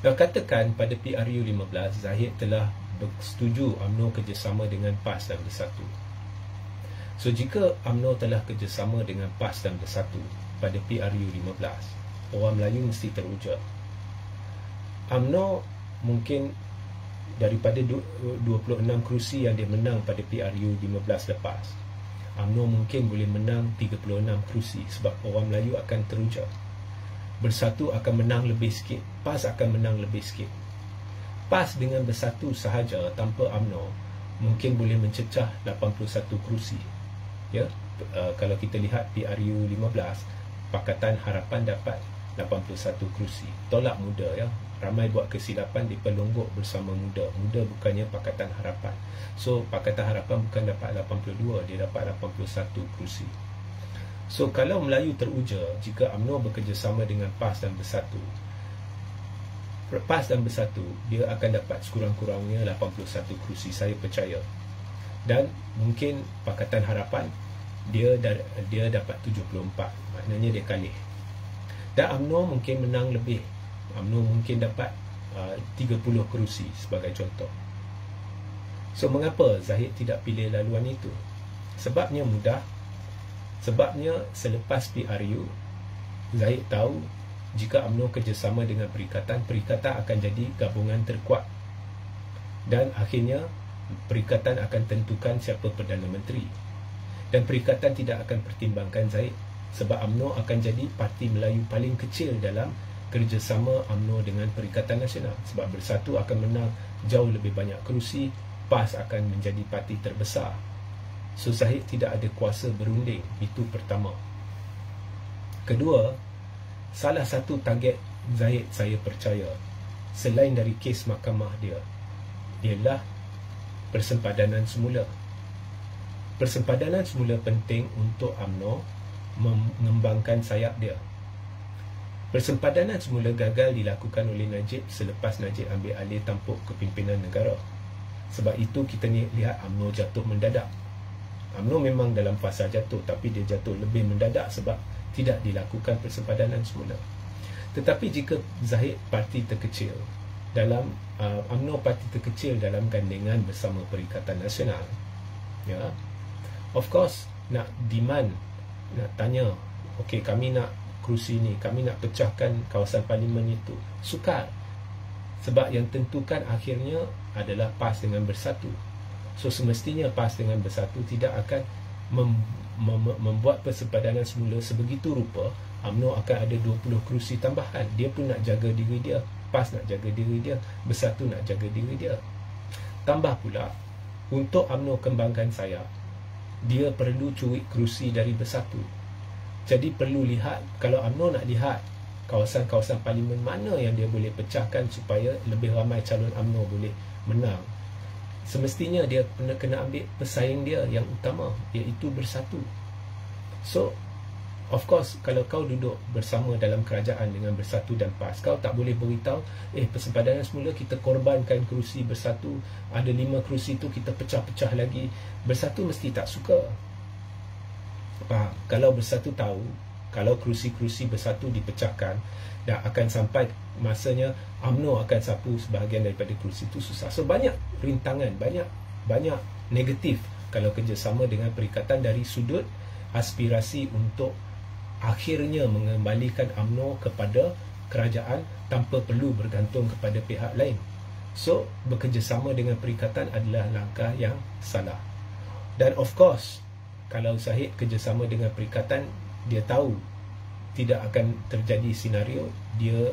Nah, katakan pada PRU 15 Zahid telah bersetuju UMNO kerjasama dengan PAS dan Bersatu. So jika UMNO telah kerjasama dengan PAS dan Bersatu pada PRU 15, orang Melayu mesti teruja. UMNO mungkin daripada 26 kerusi yang dia menang pada PRU 15 lepas, UMNO mungkin boleh menang 36 kerusi sebab orang Melayu akan teruja. Bersatu akan menang lebih sikit, PAS akan menang lebih sikit. PAS dengan Bersatu sahaja tanpa UMNO mungkin boleh mencecah 81 kerusi. Ya, kalau kita lihat PRU 15, Pakatan Harapan dapat 81 kerusi. Tolak muda, ya. Ramai buat kesilapan di pelonggok bersama muda. Muda bukannya Pakatan Harapan. So Pakatan Harapan bukan dapat 82, dia dapat 81 kerusi. So kalau Melayu teruja jika UMNO bekerjasama dengan PAS dan Bersatu, PAS dan Bersatu dia akan dapat sekurang-kurangnya 81 kerusi, saya percaya. Dan mungkin Pakatan Harapan dia dapat 74, maknanya dia kalah. Dan UMNO mungkin menang lebih, UMNO mungkin dapat 30 kerusi sebagai contoh. So mengapa Zahid tidak pilih laluan itu? Sebabnya mudah. Sebabnya selepas PRU, Zahid tahu jika UMNO kerjasama dengan perikatan, perikatan akan jadi gabungan terkuat. Dan akhirnya, perikatan akan tentukan siapa Perdana Menteri. Dan perikatan tidak akan pertimbangkan Zahid sebab UMNO akan jadi parti Melayu paling kecil dalam kerjasama UMNO dengan Perikatan Nasional. Sebab Bersatu akan menang jauh lebih banyak kerusi, PAS akan menjadi parti terbesar. So Zahid tidak ada kuasa berunding. Itu pertama. Kedua, salah satu target Zahid saya percaya selain dari kes mahkamah dia ialah persempadanan semula. Persempadanan semula penting untuk UMNO mengembangkan sayap dia. Persempadanan semula gagal dilakukan oleh Najib selepas Najib ambil alih tampuk kepimpinan negara. Sebab itu kita lihat UMNO jatuh mendadak. UMNO memang dalam fasa jatuh, tapi dia jatuh lebih mendadak sebab tidak dilakukan persempadanan semula. Tetapi jika Zahid parti terkecil dalam UMNO parti terkecil dalam gandengan bersama Perikatan Nasional, ya, of course nak demand, nak tanya, okey kami nak kerusi ni, kami nak pecahkan kawasan parlimen itu, sukar. Sebab yang tentukan akhirnya adalah PAS dengan Bersatu. So semestinya PAS dengan Bersatu tidak akan membuat persempadanan semula sebegitu rupa UMNO akan ada 20 kerusi tambahan. Dia pun nak jaga diri dia, PAS nak jaga diri dia, Bersatu nak jaga diri dia. Tambah pula, untuk UMNO kembangkan sayap, dia perlu curi kerusi dari Bersatu. Jadi perlu lihat, kalau UMNO nak lihat kawasan-kawasan parlimen mana yang dia boleh pecahkan supaya lebih ramai calon UMNO boleh menang, semestinya dia kena ambil pesaing dia yang utama, iaitu Bersatu. So of course, kalau kau duduk bersama dalam kerajaan dengan Bersatu dan PAS, kau tak boleh beritahu, persempadanan semula kita korbankan kerusi Bersatu, ada 5 kerusi tu kita pecah-pecah lagi. Bersatu mesti tak suka. Faham? Kalau Bersatu tahu kalau kerusi-kerusi Bersatu dipecahkan dan akan sampai masanya UMNO akan sapu sebahagian daripada kerusi itu, susah. So banyak rintangan, banyak negatif kalau kerjasama dengan perikatan dari sudut aspirasi untuk akhirnya mengembalikan UMNO kepada kerajaan tanpa perlu bergantung kepada pihak lain. So bekerjasama dengan perikatan adalah langkah yang salah. Dan of course, kalau Zahid kerjasama dengan perikatan, dia tahu tidak akan terjadi senario dia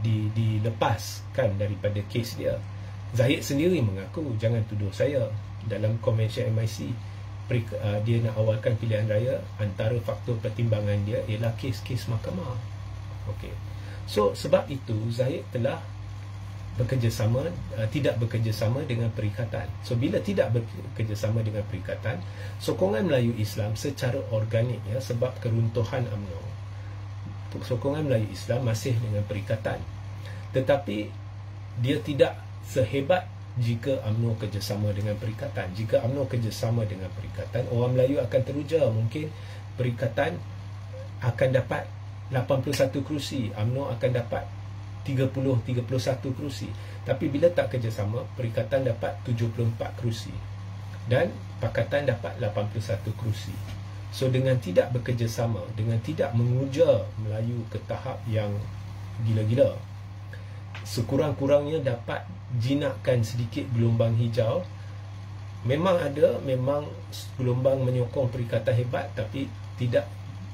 dilepaskan daripada kes dia. Zahid sendiri mengaku, jangan tuduh saya, dalam konvensyen MIC dia nak awalkan pilihan raya, antara faktor pertimbangan dia ialah kes-kes mahkamah. Okey. So sebab itu Zahid telah tidak bekerjasama dengan perikatan. So bila tidak bekerjasama dengan perikatan, sokongan Melayu Islam secara organik, ya, sebab keruntuhan UMNO, sokongan Melayu Islam masih dengan perikatan. Tetapi dia tidak sehebat jika UMNO kerjasama dengan perikatan. Jika UMNO kerjasama dengan perikatan, orang Melayu akan teruja. Mungkin perikatan akan dapat 81 kerusi, UMNO akan dapat 30-31 kerusi. Tapi bila tak kerjasama, Perikatan dapat 74 kerusi dan Pakatan dapat 81 kerusi. So dengan tidak bekerjasama, dengan tidak menguja Melayu ke tahap yang gila-gila, sekurang-kurangnya dapat jinakkan sedikit gelombang hijau. Memang gelombang menyokong Perikatan hebat, tapi tidak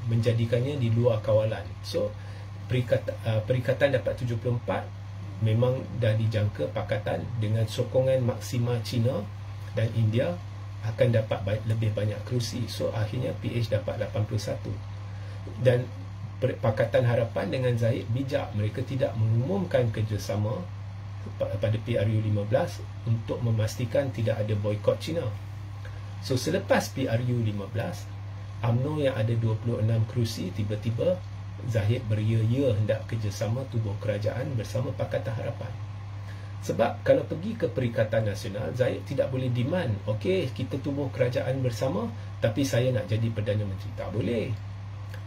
menjadikannya di luar kawalan. So Perikatan dapat 74, memang dah dijangka Pakatan dengan sokongan maksima China dan India akan dapat lebih banyak kerusi. So akhirnya PH dapat 81. Dan Pakatan Harapan dengan Zahid bijak, mereka tidak mengumumkan kerjasama pada PRU 15 untuk memastikan tidak ada boikot China. So selepas PRU 15, UMNO yang ada 26 kerusi, tiba-tiba Zahid beria-ia hendak kerjasama tubuh kerajaan bersama Pakatan Harapan. Sebab kalau pergi ke Perikatan Nasional, Zahid tidak boleh demand, okey, kita tubuh kerajaan bersama, tapi saya nak jadi Perdana Menteri. Tak boleh.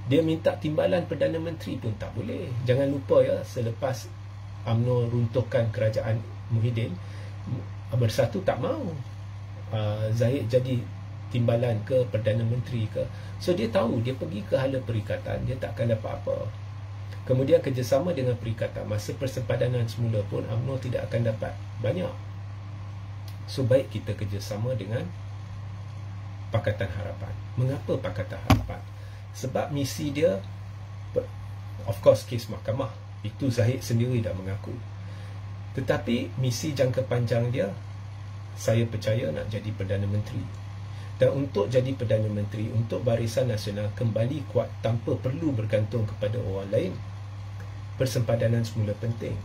Dia minta timbalan Perdana Menteri pun tak boleh. Jangan lupa ya, selepas UMNO runtuhkan kerajaan Muhyiddin, Bersatu tak mau Zahid jadi timbalan ke Perdana Menteri ke. So dia tahu, dia pergi ke hala Perikatan, dia takkan dapat apa. Kemudian kerjasama dengan Perikatan, masa persempadanan semula pun UMNO tidak akan dapat banyak. So baik kita kerjasama dengan Pakatan Harapan. Mengapa Pakatan Harapan? Sebab misi dia, of course kes mahkamah, itu Zahid sendiri dah mengaku. Tetapi misi jangka panjang dia, saya percaya nak jadi Perdana Menteri. Dan untuk jadi Perdana Menteri, untuk Barisan Nasional kembali kuat tanpa perlu bergantung kepada orang lain, persempadanan semula penting.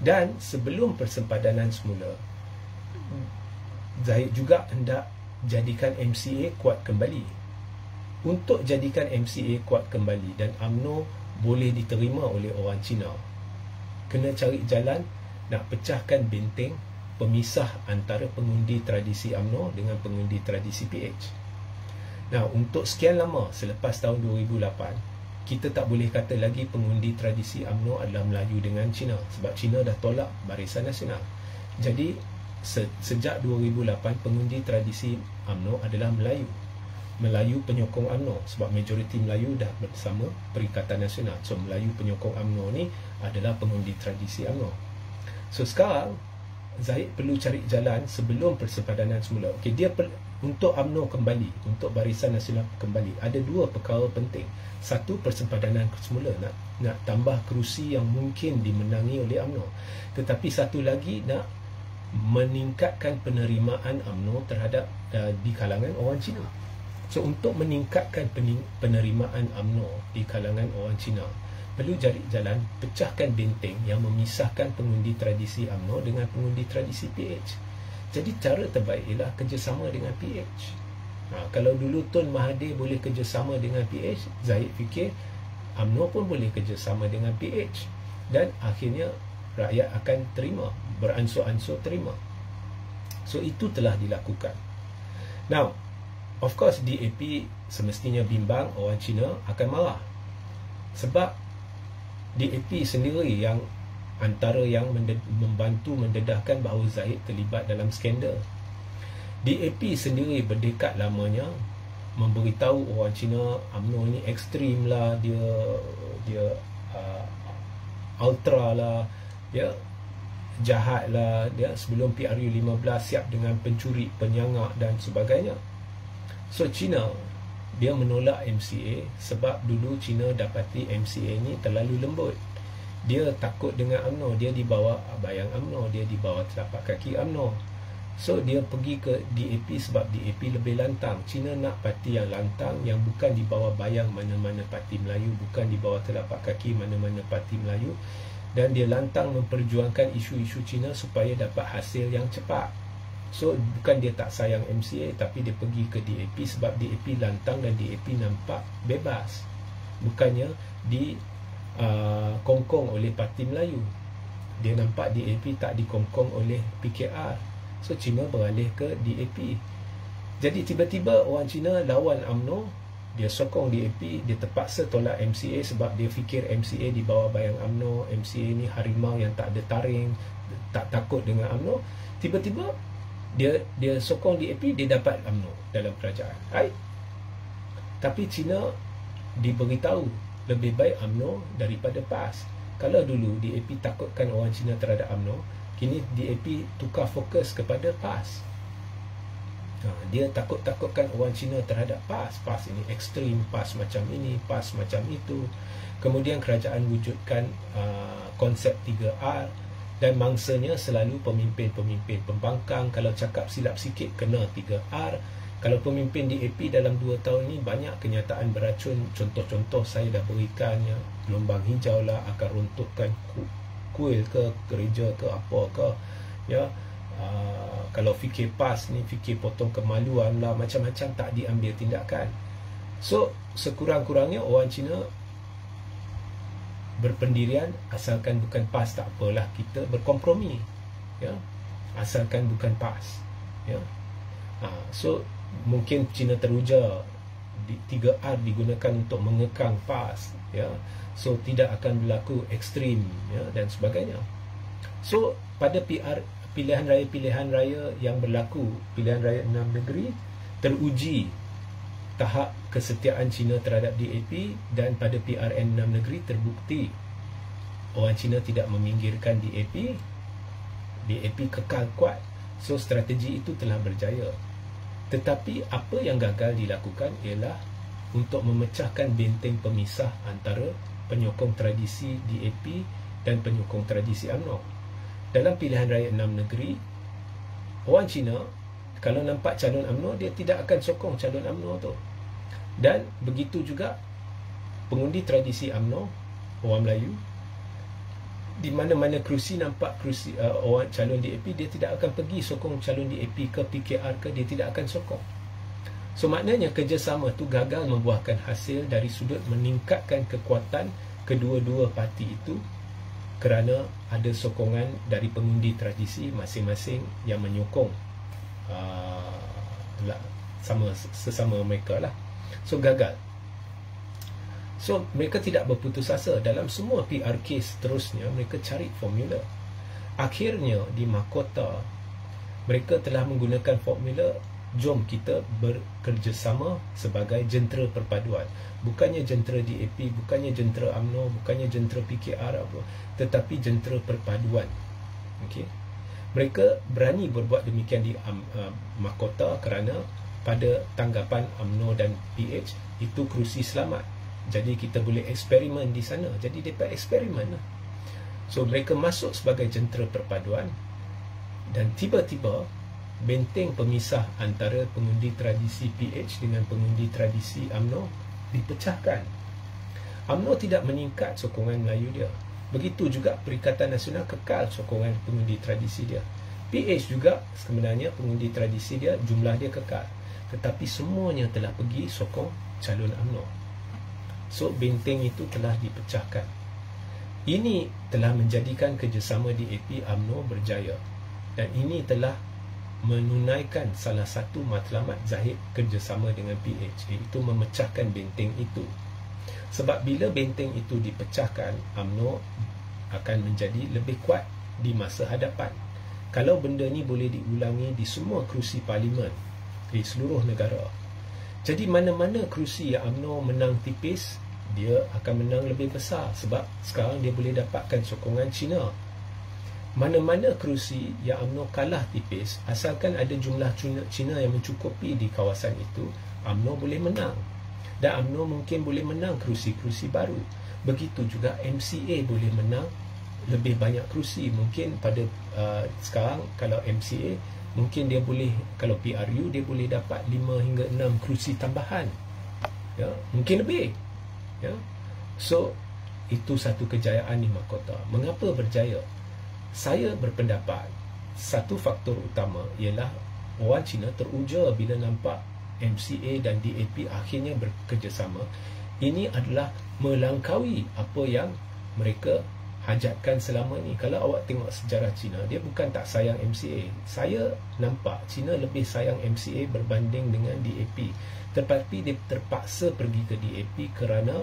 Dan sebelum persempadanan semula, Zahid juga hendak jadikan MCA kuat kembali. Untuk jadikan MCA kuat kembali dan UMNO boleh diterima oleh orang Cina, kena cari jalan nak pecahkan benteng pemisah antara pengundi tradisi UMNO dengan pengundi tradisi PH. Nah, untuk sekian lama selepas tahun 2008, kita tak boleh kata lagi pengundi tradisi UMNO adalah Melayu dengan Cina, sebab Cina dah tolak Barisan Nasional. Jadi sejak 2008, pengundi tradisi UMNO adalah Melayu penyokong UMNO, sebab majoriti Melayu dah bersama Perikatan Nasional. So Melayu penyokong UMNO ni adalah pengundi tradisi UMNO. So sekarang Zahid perlu cari jalan sebelum persempadanan semula. Okey, dia untuk UMNO kembali, untuk Barisan Nasional kembali, ada dua perkara penting. Satu, persempadanan semula, nak tambah kerusi yang mungkin dimenangi oleh UMNO. Tetapi satu lagi, nak meningkatkan penerimaan UMNO terhadap di kalangan orang Cina. So untuk meningkatkan penerimaan UMNO di kalangan orang Cina, perlu cari jalan pecahkan benteng yang memisahkan pengundi tradisi UMNO dengan pengundi tradisi PH. Jadi cara terbaik ialah kerjasama dengan PH. Kalau dulu Tun Mahathir boleh kerjasama dengan PH, Zahid fikir UMNO pun boleh kerjasama dengan PH. Dan akhirnya rakyat akan terima, beransur-ansur terima. So itu telah dilakukan. Now, of course DAP semestinya bimbang orang Cina akan marah. Sebab DAP sendiri yang antara yang membantu mendedahkan bahawa Zahid terlibat dalam skandal. DAP sendiri berdekat lamanya memberitahu orang Cina UMNO ni ekstrim lah, dia ultra lah, dia jahat lah, dia sebelum PRU 15 siap dengan pencuri, penyangak dan sebagainya. So Cina, dia menolak MCA sebab dulu Cina dapati MCA ni terlalu lembut. Dia takut dengan UMNO, dia dibawa bayang UMNO, dia dibawa telapak kaki UMNO. So dia pergi ke DAP sebab DAP lebih lantang. Cina nak parti yang lantang, yang bukan dibawa bayang mana-mana parti Melayu, bukan dibawa telapak kaki mana-mana parti Melayu. Dan dia lantang memperjuangkan isu-isu Cina supaya dapat hasil yang cepat. So bukan dia tak sayang MCA, tapi dia pergi ke DAP sebab DAP lantang dan DAP nampak bebas. Bukannya dikongkong oleh Parti Melayu. Dia nampak DAP tak dikongkong oleh PKR. So Cina beralih ke DAP. Jadi tiba-tiba orang Cina lawan UMNO dia sokong DAP, dia terpaksa tolak MCA sebab dia fikir MCA di bawah bayang UMNO, MCA ni harimau yang tak ada taring, tak takut dengan UMNO. Tiba-tiba dia sokong DAP, dia dapat UMNO dalam kerajaan. Right? Tapi China diberitahu lebih baik UMNO daripada PAS. Kalau dulu DAP takutkan orang China terhadap UMNO, kini DAP tukar fokus kepada PAS. Dia takut-takutkan orang Cina terhadap PAS. PAS ini ekstrim, PAS macam ini, PAS macam itu. Kemudian kerajaan wujudkan konsep 3R, dan mangsanya selalu pemimpin-pemimpin pembangkang. Kalau cakap silap sikit kena 3R. Kalau pemimpin DAP dalam 2 tahun ini banyak kenyataan beracun. Contoh-contoh saya dah berikan, ya, gelombang hijau lah, akan runtuhkan kuil ke gereja ke apa ke, ya. Kalau fikir PAS ni, fikir potong kemaluan lah, macam-macam, tak diambil tindakan. So sekurang-kurangnya orang Cina berpendirian, asalkan bukan PAS tak apalah, kita berkompromi, ya, asalkan bukan PAS, ya. So mungkin Cina teruja 3R digunakan untuk mengekang PAS, ya. So tidak akan berlaku ekstrim, ya, dan sebagainya. So pada pilihan raya yang berlaku, pilihan raya 6 negeri, teruji tahap kesetiaan Cina terhadap DAP, dan pada PRN 6 negeri terbukti orang Cina tidak meminggirkan DAP. DAP kekal kuat. So strategi itu telah berjaya. Tetapi apa yang gagal dilakukan ialah untuk memecahkan benteng pemisah antara penyokong tradisi DAP dan penyokong tradisi UMNO. Dalam pilihan raya 6 negeri, orang Cina kalau nampak calon UMNO, dia tidak akan sokong calon UMNO tu. Dan begitu juga pengundi tradisi UMNO, orang Melayu, di mana-mana kerusi nampak kerusi orang calon DAP, dia tidak akan pergi sokong calon DAP ke PKR ke, dia tidak akan sokong. So maknanya kerjasama tu gagal membuahkan hasil dari sudut meningkatkan kekuatan kedua-dua parti itu, kerana ada sokongan dari pengundi tradisi masing-masing yang menyokong sesama mereka lah. So gagal. So mereka tidak berputus asa. Dalam semua PR case seterusnya, mereka cari formula. Akhirnya di mahkota, mereka telah menggunakan formula, jom kita bekerjasama sebagai jentera perpaduan. Bukannya jentera DAP, bukannya jentera UMNO, bukannya jentera PKR apa, tetapi jentera perpaduan. Okey. Mereka berani berbuat demikian di mahkota kerana pada tanggapan UMNO dan PH itu kerusi selamat. Jadi kita boleh eksperimen di sana. Jadi mereka eksperimen lah. So mereka masuk sebagai jentera perpaduan, dan tiba-tiba benteng pemisah antara pengundi tradisi PH dengan pengundi tradisi UMNO dipecahkan. UMNO tidak meningkat sokongan Melayu dia. Begitu juga Perikatan Nasional kekal sokongan pengundi tradisi dia. PH juga sebenarnya pengundi tradisi dia, jumlah dia kekal. Tetapi semuanya telah pergi sokong calon UMNO. So benteng itu telah dipecahkan. Ini telah menjadikan kerjasama DAP UMNO berjaya. Dan ini telah menunaikan salah satu matlamat zahid kerjasama dengan PH, iaitu memecahkan benteng itu. Sebab bila benteng itu dipecahkan, UMNO akan menjadi lebih kuat di masa hadapan. Kalau benda ni boleh diulangi di semua kerusi parlimen di seluruh negara, jadi mana-mana kerusi yang UMNO menang tipis, dia akan menang lebih besar. Sebab sekarang dia boleh dapatkan sokongan Cina. Mana-mana kerusi yang UMNO kalah tipis, asalkan ada jumlah Cina yang mencukupi di kawasan itu, UMNO boleh menang. Dan UMNO mungkin boleh menang kerusi-kerusi baru. Begitu juga MCA boleh menang lebih banyak kerusi. Mungkin pada sekarang kalau MCA, mungkin dia boleh, kalau PRU dia boleh dapat 5 hingga 6 kerusi tambahan, ya, mungkin lebih, ya. So itu satu kejayaan di mahkota. Mengapa berjaya? Saya berpendapat satu faktor utama ialah orang Cina teruja bila nampak MCA dan DAP akhirnya bekerjasama. Ini adalah melangkaui apa yang mereka hajatkan selama ni. Kalau awak tengok sejarah China, dia bukan tak sayang MCA. Saya nampak China lebih sayang MCA berbanding dengan DAP. Tetapi dia terpaksa pergi ke DAP kerana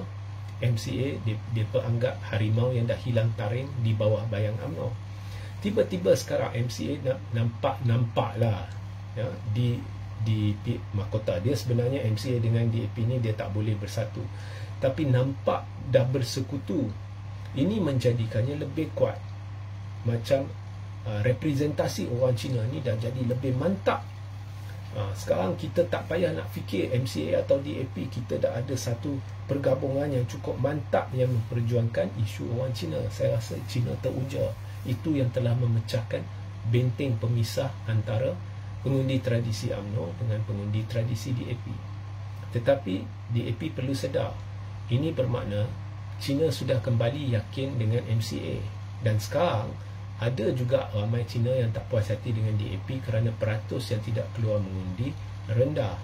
MCA dia anggap harimau yang dah hilang taring di bawah bayang UMNO. Tiba-tiba sekarang MCA nampak lah ya, di mahkota. Dia sebenarnya MCA dengan DAP ni dia tak boleh bersatu, tapi nampak dah bersekutu. Ini menjadikannya lebih kuat. Macam representasi orang Cina ni dah jadi lebih mantap. Sekarang kita tak payah nak fikir MCA atau DAP. Kita dah ada satu pergabungan yang cukup mantap yang memperjuangkan isu orang Cina. Saya rasa Cina teruja. Itu yang telah memecahkan benteng pemisah antara pengundi tradisi UMNO dengan pengundi tradisi DAP. Tetapi DAP perlu sedar, ini bermakna Cina sudah kembali yakin dengan MCA. Dan sekarang ada juga ramai Cina yang tak puas hati dengan DAP kerana peratus yang tidak keluar mengundi rendah.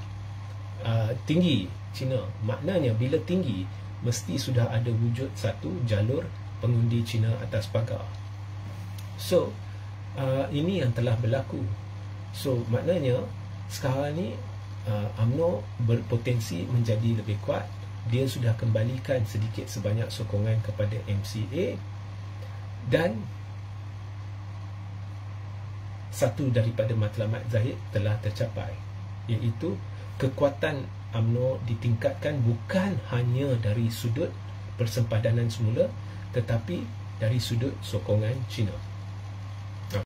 Tinggi Cina. Maknanya bila tinggi, mesti sudah ada wujud satu jalur pengundi Cina atas pagar. So, ini yang telah berlaku. So, maknanya sekarang ni UMNO berpotensi menjadi lebih kuat. Dia sudah kembalikan sedikit sebanyak sokongan kepada MCA, dan satu daripada matlamat zahid telah tercapai, iaitu kekuatan UMNO ditingkatkan bukan hanya dari sudut persempadanan semula, tetapi dari sudut sokongan Cina.